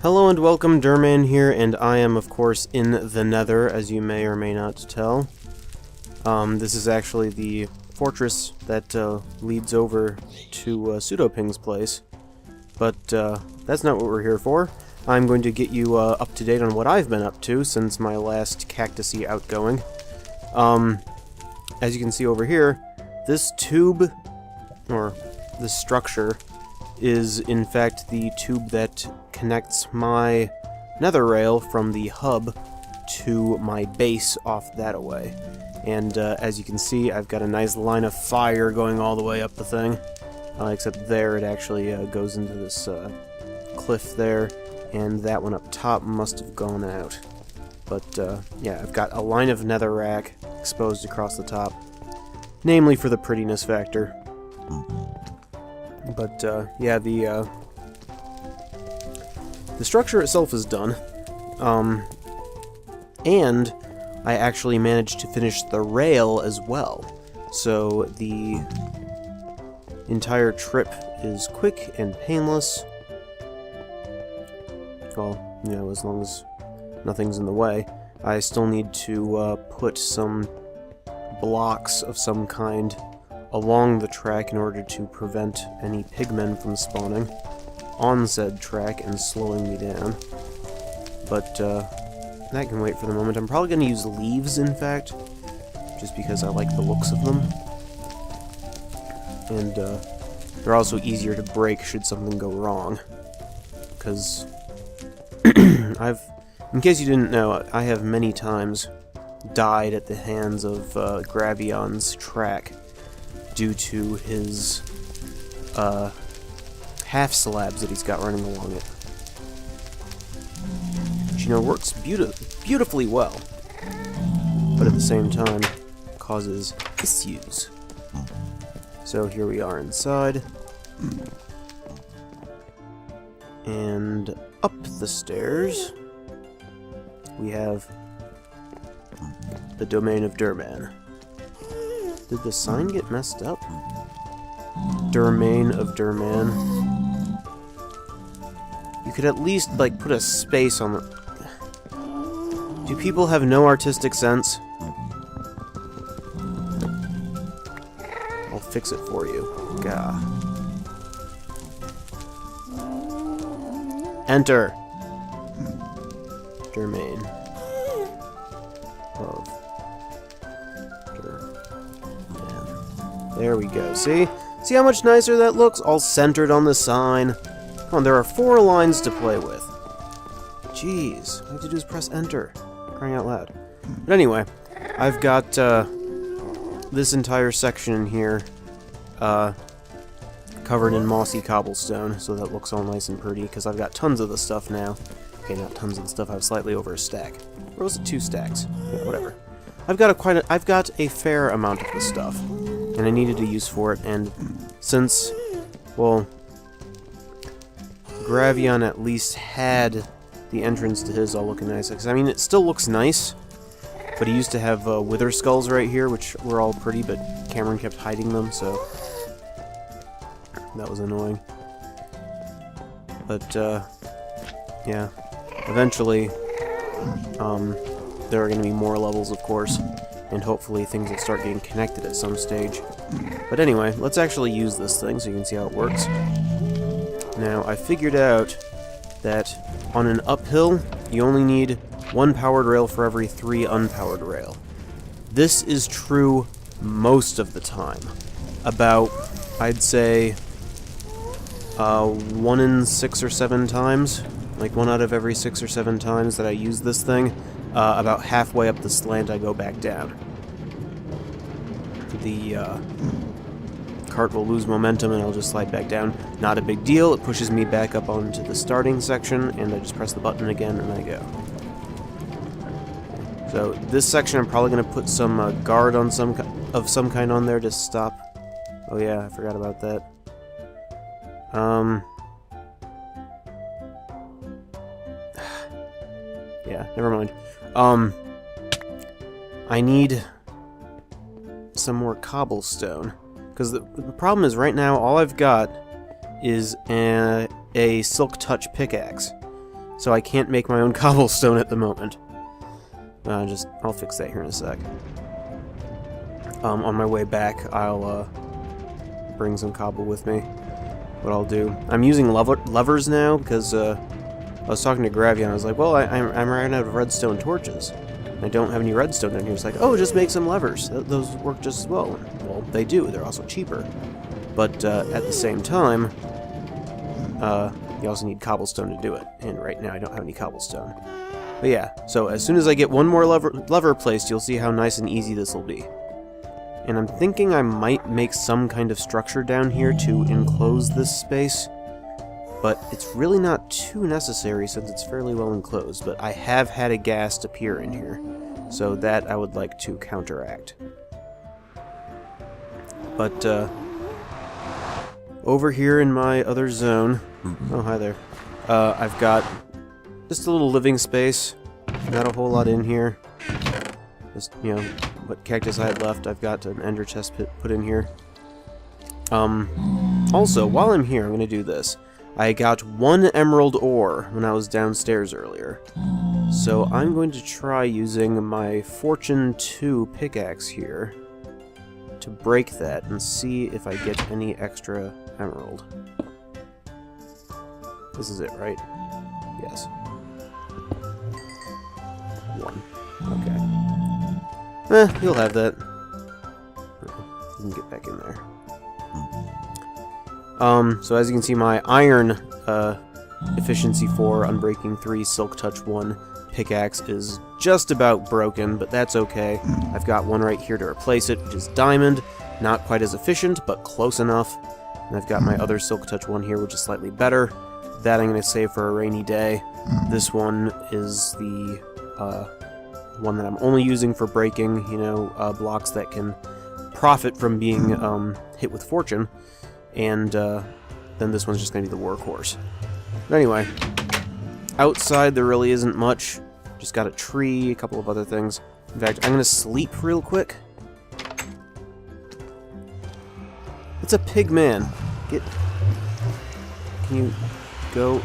Hello and welcome, Durman here, and I am of course in the Nether, as you may or may not tell. This is actually the fortress that leads over to Pseudoping's place, but that's not what we're here for. I'm going to get you up to date on what I've been up to since my last cactusy outgoing. As you can see over here, this tube, or this structure, is in fact the tube that connects my nether rail from the hub to my base off that way. And as you can see, I've got a nice line of fire going all the way up the thing. Except there it actually goes into this cliff there, and that one up top must have gone out. But yeah, I've got a line of netherrack exposed across the top, namely for the prettiness factor. But yeah, the structure itself is done, and I actually managed to finish the rail as well. So the entire trip is quick and painless. Well, you know, as long as nothing's in the way. I still need to put some blocks of some kind along the track in order to prevent any pigmen from spawning on said track and slowing me down. But that can wait for the moment. I'm probably going to use leaves, in fact, just because I like the looks of them. And they're also easier to break should something go wrong. Because in case you didn't know, I have many times died at the hands of Gravion's track due to his half slabs that he's got running along it. Which, you know, works beautifully well, but at the same time causes issues. So here we are inside, and up the stairs we have the domain of Durman. Did the sign get messed up? Domain of Durman. You could at least, like, put a space on the... Do people have no artistic sense? I'll fix it for you. Gah. Enter. Domain of Durman. There we go. See? See how much nicer that looks? All centered on the sign. Come on, there are 4 lines to play with. Jeez, all I have to do is press enter. Crying out loud. But anyway, I've got this entire section in here covered in mossy cobblestone, so that looks all nice and pretty, because I've got tons of the stuff now. Okay, not tons of the stuff, I have slightly over a stack. Or was it 2 stacks? Yeah, whatever. I've got a fair amount of the stuff, and I needed a use for it, and since, well, Gravion at least had the entrance to his all looking nice, because I mean, it still looks nice, but he used to have wither skulls right here, which were all pretty, but Cameron kept hiding them, so that was annoying. But, yeah, eventually, there are going to be more levels, of course, and hopefully things will start getting connected at some stage. But anyway, let's actually use this thing so you can see how it works. Now, I figured out that on an uphill, you only need 1 powered rail for every 3 unpowered rail. This is true most of the time. About, I'd say, 1 in 6 or 7 times, like 1 out of every 6 or 7 times that I use this thing, about halfway up the slant I go back down. The cart will lose momentum and I'll just slide back down. Not a big deal, it pushes me back up onto the starting section, and I just press the button again and I go. So this section I'm probably going to put some guard on some kind on there to stop. Oh yeah, I forgot about that. Yeah, never mind. I need some more cobblestone. Because the problem is, right now, all I've got is a Silk Touch pickaxe. so I can't make my own cobblestone at the moment. I'll fix that here in a sec. On my way back, I'll bring some cobble with me. What I'll do, I'm using levers now because I was talking to Gravia and I was like, well, I'm running out of redstone torches. I don't have any redstone down here. It's like, oh, just make some levers. Those work just as well. Well, they do. They're also cheaper. But at the same time, you also need cobblestone to do it. And right now I don't have any cobblestone. But yeah, so as soon as I get one more lever placed, you'll see how nice and easy this will be. And I'm thinking I might make some kind of structure down here to enclose this space. But it's really not too necessary since it's fairly well enclosed. But I have had a ghast appear in here, so that I would like to counteract. But over here in my other zone, oh hi there, I've got just a little living space, not a whole lot in here. Just, you know, what cactus I had left, I've got an ender chest put in here. Also, while I'm here, I'm going to do this. I got 1 emerald ore when I was downstairs earlier. So I'm going to try using my Fortune 2 pickaxe here to break that and see if I get any extra emerald. This is it, right? Yes. 1. Okay. You'll have that. You can get back in there. So as you can see, my iron efficiency 4, unbreaking 3, silk touch 1 pickaxe is just about broken, but that's okay. I've got one right here to replace it, which is diamond. Not quite as efficient, but close enough. And I've got my other silk touch 1 here, which is slightly better. That I'm going to save for a rainy day. This one is the one that I'm only using for breaking, you know, blocks that can profit from being hit with fortune. And then this one's just going to be the workhorse. But anyway, outside there really isn't much. Just got a tree, a couple of other things. In fact, I'm going to sleep real quick. It's a pig man. Can you go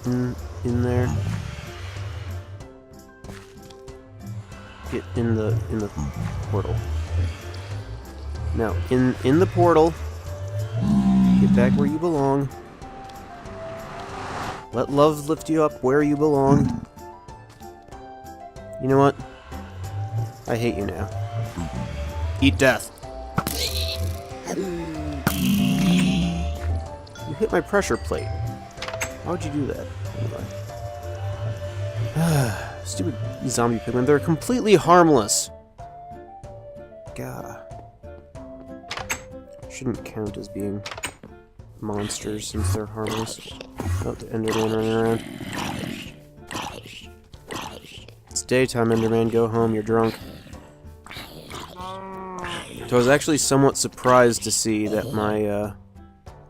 in there? Get in the portal. Now, in the portal. Get back where you belong. Let love lift you up where you belong. You know what? I hate you now. Eat death. You hit my pressure plate. Why would you do that? Anyway. Stupid zombie pigmen. They're completely harmless. God. Shouldn't count as being monsters since they're harmless. Oh, the Enderman running around. It's daytime, Enderman. Go home. You're drunk. So I was actually somewhat surprised to see that my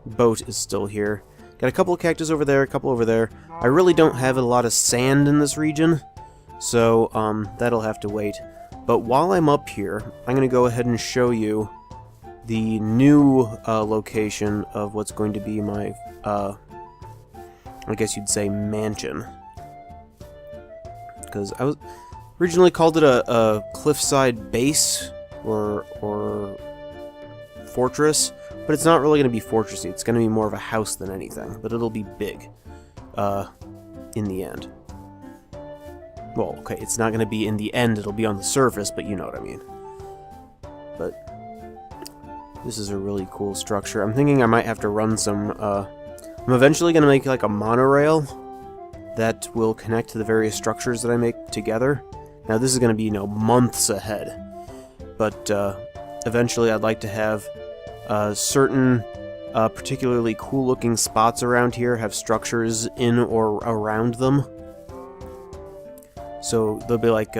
boat is still here. Got a couple of cactus over there, a couple over there. I really don't have a lot of sand in this region, so that'll have to wait. But while I'm up here, I'm going to go ahead and show you the new location of what's going to be my, I guess you'd say, mansion. Because I was originally called it a cliffside base or fortress, but it's not really going to be fortressy. It's going to be more of a house than anything, but it'll be big in the end. Well, okay, it's not going to be in the end, it'll be on the surface, but you know what I mean. But this is a really cool structure. I'm thinking I might have to run some, I'm eventually going to make like a monorail that will connect to the various structures that I make together. Now this is going to be, you know, months ahead. But eventually I'd like to have certain particularly cool looking spots around here have structures in or around them. So there'll be like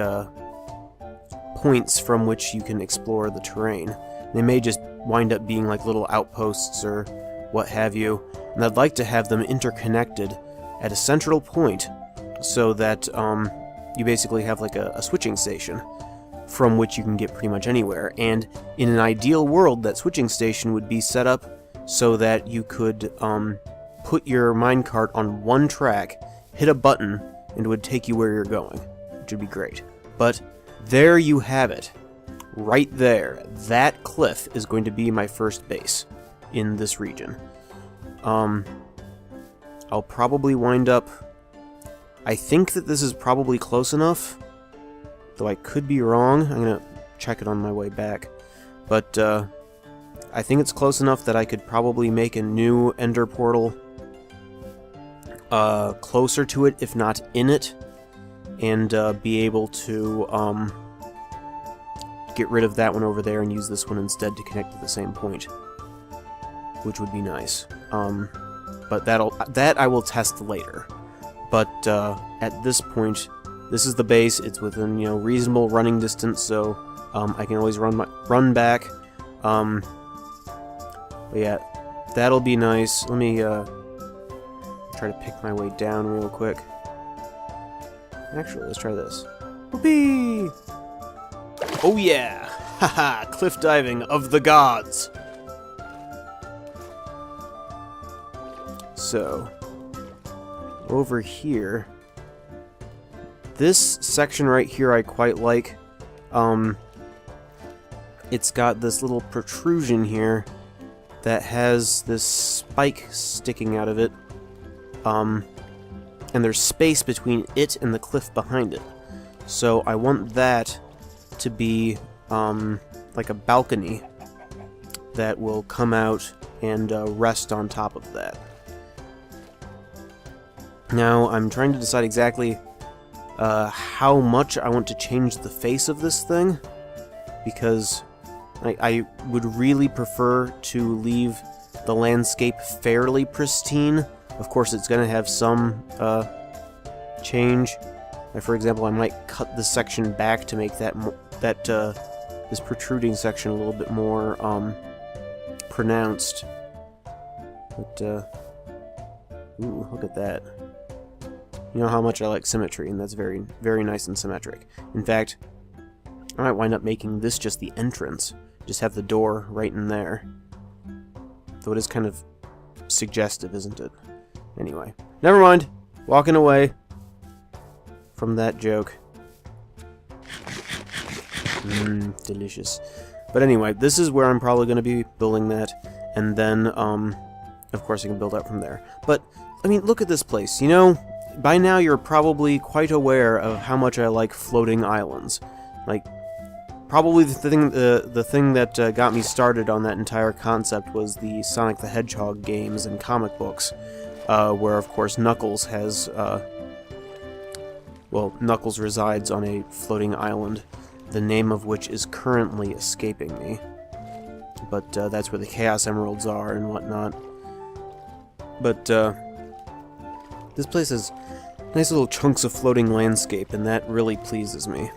points from which you can explore the terrain. They may just wind up being like little outposts or what have you, and I'd like to have them interconnected at a central point so that you basically have like a switching station from which you can get pretty much anywhere. And in an ideal world, that switching station would be set up so that you could put your minecart on one track hit a button and it would take you where you're going, which would be great. But there you have it. Right there. That cliff is going to be my first base in this region. I'll probably wind up... I think that this is probably close enough, though I could be wrong. I'm going to check it on my way back. But I think it's close enough that I could probably make a new ender portal closer to it, if not in it, and be able to get rid of that one over there and use this one instead to connect to the same point, which would be nice. But that I will test later. But at this point, this is the base. It's within reasonable running distance, so I can always run back. But yeah, that'll be nice. Let me try to pick my way down real quick. Actually, let's try this. Whoopee! Oh yeah! Haha! Cliff diving of the gods! So, over here, this section right here I quite like. It's got this little protrusion here that has this spike sticking out of it. And there's space between it and the cliff behind it. So I want that to be like a balcony that will come out and rest on top of that. Now I'm trying to decide exactly how much I want to change the face of this thing, because I would really prefer to leave the landscape fairly pristine. Of course, it's going to have some change. Like, for example, I might cut this section back to make this protruding section a little bit more pronounced. But ooh, look at that! You know how much I like symmetry, and that's very, very nice and symmetric. In fact, I might wind up making this just the entrance. Just have the door right in there. Though it is kind of suggestive, isn't it? Anyway, never mind. Walking away from that joke. Delicious. But anyway, this is where I'm probably going to be building that, and then, of course, I can build up from there. But, I mean, look at this place. You know, by now you're probably quite aware of how much I like floating islands. Like, probably the thing that got me started on that entire concept was the Sonic the Hedgehog games and comic books, where, of course, Knuckles has, Knuckles resides on a floating island, the name of which is currently escaping me. But that's where the Chaos Emeralds are and whatnot. But this place has nice little chunks of floating landscape, and that really pleases me.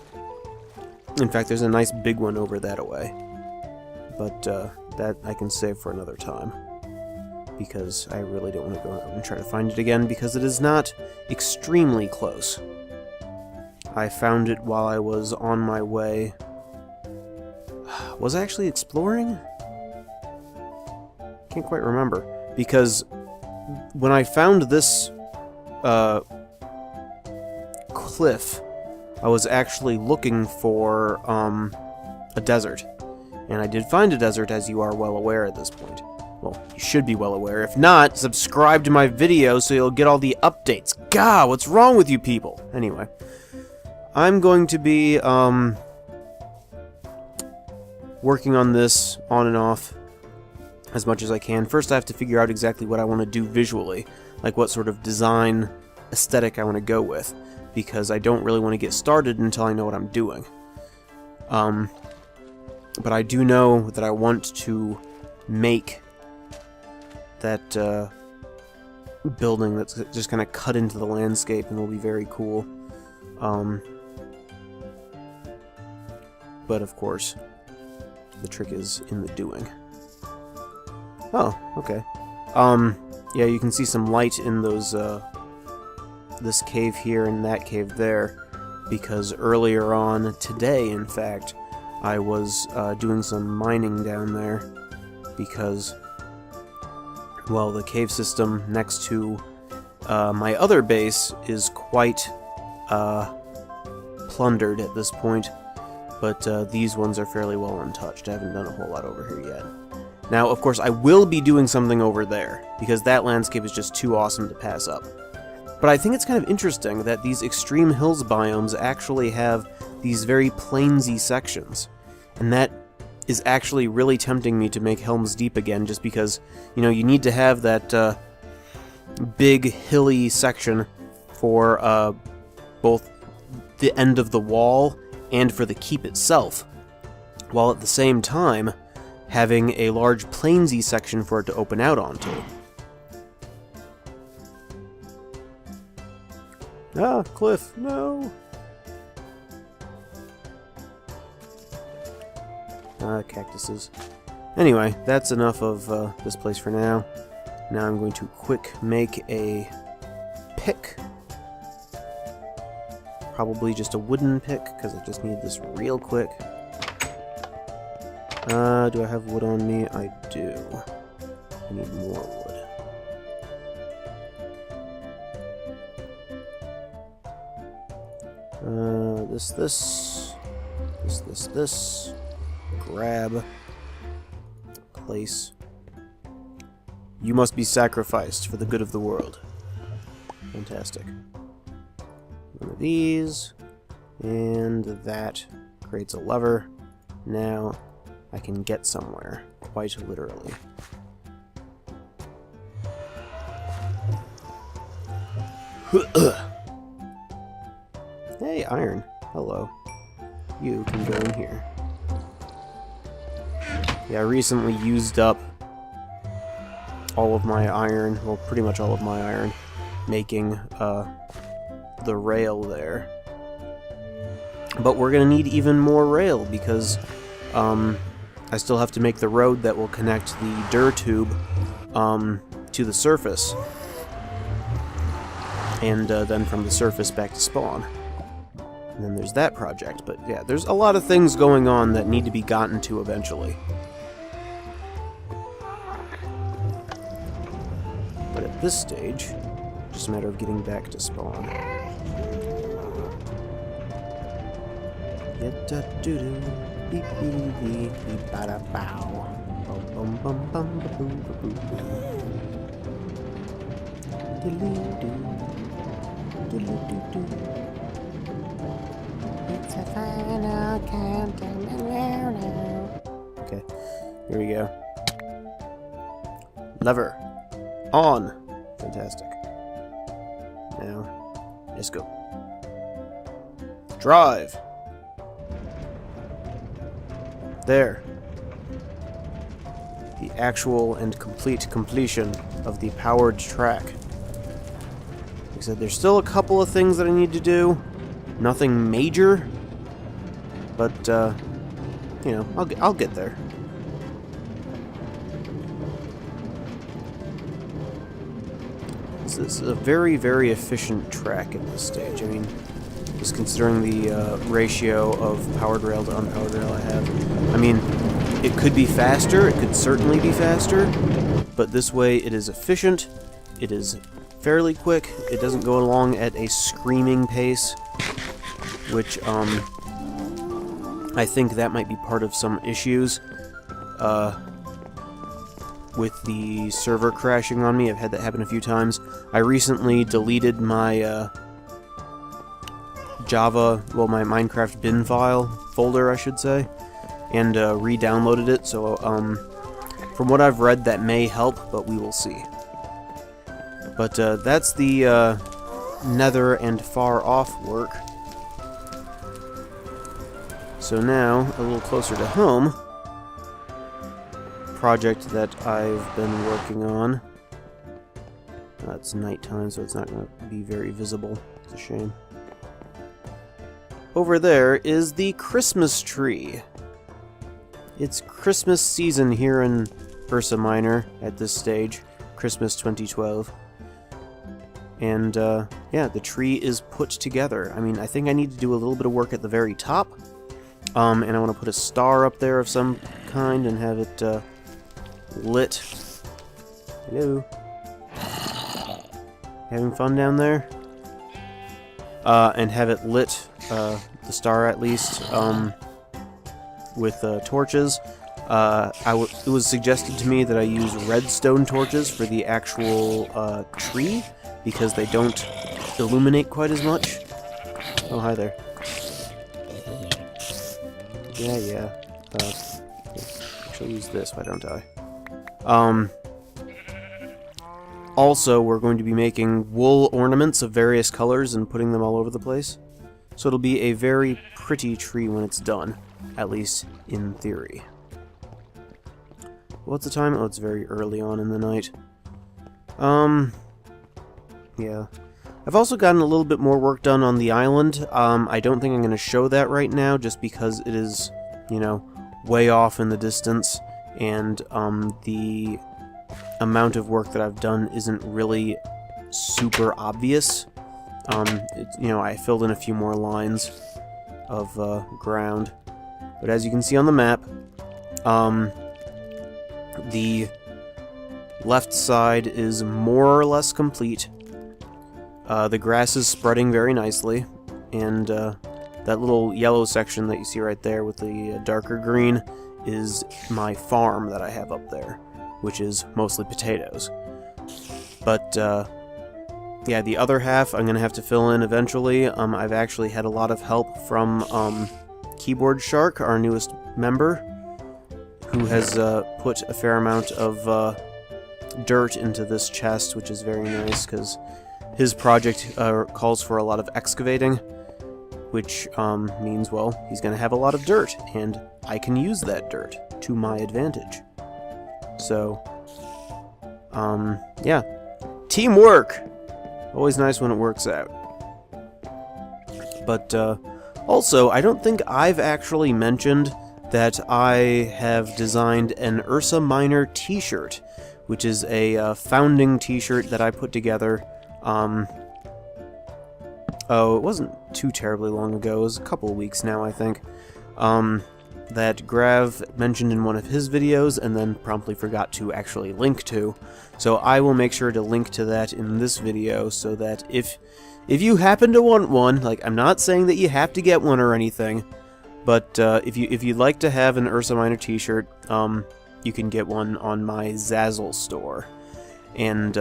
In fact, there's a nice big one over that away. But that I can save for another time, because I really don't want to go out and try to find it again, because it is not extremely close. I found it while I was on my way. Was I actually exploring? Can't quite remember, because when I found this cliff, I was actually looking for a desert. And I did find a desert, as you are well aware at this point. Well, you should be well aware. If not, subscribe to my video so you'll get all the updates. God, what's wrong with you people? Anyway, I'm going to be working on this on and off as much as I can. First, I have to figure out exactly what I want to do visually, like what sort of design aesthetic I want to go with, because I don't really want to get started until I know what I'm doing. But I do know that I want to make that building that's just kind of cut into the landscape and will be very cool. But of course, the trick is in the doing. Oh, okay. Yeah, you can see some light in those, this cave here and that cave there, because earlier on today, in fact, I was doing some mining down there, because, well, the cave system next to My other base is quite plundered at this point, but these ones are fairly well untouched. I haven't done a whole lot over here yet. Now, of course, I will be doing something over there, because that landscape is just too awesome to pass up. But I think it's kind of interesting that these extreme hills biomes actually have these very plainsy sections, and that is actually really tempting me to make Helm's Deep again, just because, you know, you need to have that big hilly section for both the end of the wall and for the keep itself, while at the same time having a large plainsy section for it to open out onto. Ah, cliff, no! Cactuses. Anyway, that's enough of this place for now. Now I'm going to quick make a pick. Probably just a wooden pick, because I just need this real quick. Do I have wood on me? I do. I need more wood. This. Grab. Place. You must be sacrificed for the good of the world. Fantastic. One of these. And that creates a lever. Now I can get somewhere, quite literally. Hey, iron. Hello. You can go in here. Yeah, I recently used up all of my iron, well, pretty much all of my iron, making the rail there. But we're gonna need even more rail, because I still have to make the road that will connect the Dur tube to the surface. And then from the surface back to spawn. And then there's that project, but yeah, there's a lot of things going on that need to be gotten to eventually. But at this stage, just a matter of getting back to spawn. It's a final countdown. Okay, here we go. Lever. On. Fantastic. Now, let's go. Drive. There. The actual and complete completion of the powered track. Like I said, there's still a couple of things that I need to do. Nothing major, but you know, I'll get there. This is a very, very efficient track at this stage. I mean, just considering the ratio of powered rail to unpowered rail I have. I mean, it could be faster, it could certainly be faster, but this way it is efficient, it is fairly quick, it doesn't go along at a screaming pace, which, I think that might be part of some issues, with the server crashing on me. I've had that happen a few times. I recently deleted my, Java, well, my Minecraft bin folder, I should say, and re-downloaded it, so from what I've read that may help, but we will see. But that's the nether and far off work. So now, a little closer to home, project that I've been working on. It's nighttime, so it's not going to be very visible. It's a shame. Over there is the Christmas tree. It's Christmas season here in Ursa Minor at this stage, Christmas 2012. And, yeah, the tree is put together. I mean, I think I need to do a little bit of work at the very top. And I want to put a star up there of some kind and have it, lit. Hello. Having fun down there? And have it lit, the star at least, with torches. It was suggested to me that I use redstone torches for the actual tree, because they don't illuminate quite as much. Oh, hi there. Yeah. Actually use this, why don't I? Also, we're going to be making wool ornaments of various colors and putting them all over the place. So it'll be a very pretty tree when it's done, at least in theory. What's the time? Oh, it's very early on in the night. Yeah. I've also gotten a little bit more work done on the island. I don't think I'm going to show that right now, just because it is, you know, way off in the distance, and the amount of work that I've done isn't really super obvious. You know, I filled in a few more lines of ground, but as you can see on the map, the left side is more or less complete. The grass is spreading very nicely, and that little yellow section that you see right there with the darker green is my farm that I have up there, which is mostly potatoes. But yeah, the other half I'm going to have to fill in eventually. I've actually had a lot of help from Keyboard Shark, our newest member, who has put a fair amount of dirt into this chest, which is very nice, because his project calls for a lot of excavating, which means, well, he's going to have a lot of dirt, and I can use that dirt to my advantage. So, yeah. Teamwork! Always nice when it works out. But, also, I don't think I've actually mentioned that I have designed an Ursa Minor t-shirt, which is a founding t-shirt that I put together. Oh, it wasn't too terribly long ago. It was a couple of weeks now, I think. That Grav mentioned in one of his videos and then promptly forgot to actually link to. So I will make sure to link to that in this video, so that if you happen to want one, like, I'm not saying that you have to get one or anything, but if you'd like to have an Ursa Minor t-shirt, you can get one on my Zazzle store. And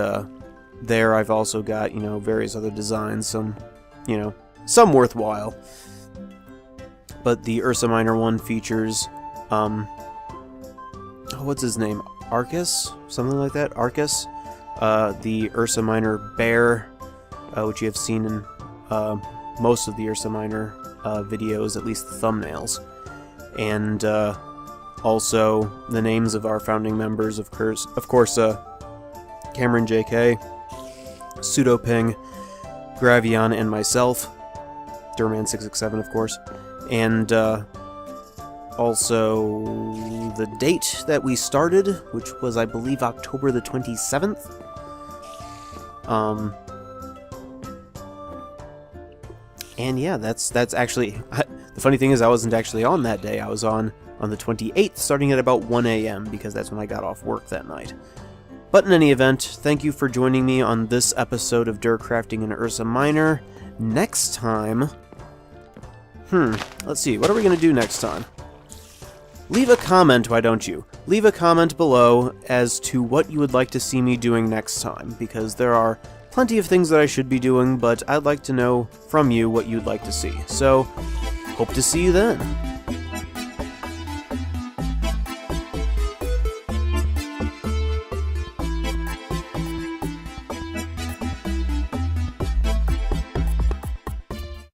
there I've also got, you know, various other designs, some worthwhile. But the Ursa Minor one features, what's his name? Arcus? Something like that? Arcus? The Ursa Minor bear, which you have seen in most of the Ursa Minor videos, at least the thumbnails. And also the names of our founding members, of course, Cameron JK, Pseudoping, Gravion, and myself, Durman667, of course. And also the date that we started, which was, I believe, October the 27th. And yeah, that's actually... The funny thing is, I wasn't actually on that day. I was on the 28th, starting at about 1 a.m., because that's when I got off work that night. But in any event, thank you for joining me on this episode of DurCrafting in Ursa Minor. Next time... let's see, what are we going to do next time? Leave a comment, why don't you? Leave a comment below as to what you would like to see me doing next time, because there are plenty of things that I should be doing, but I'd like to know from you what you'd like to see. So, hope to see you then.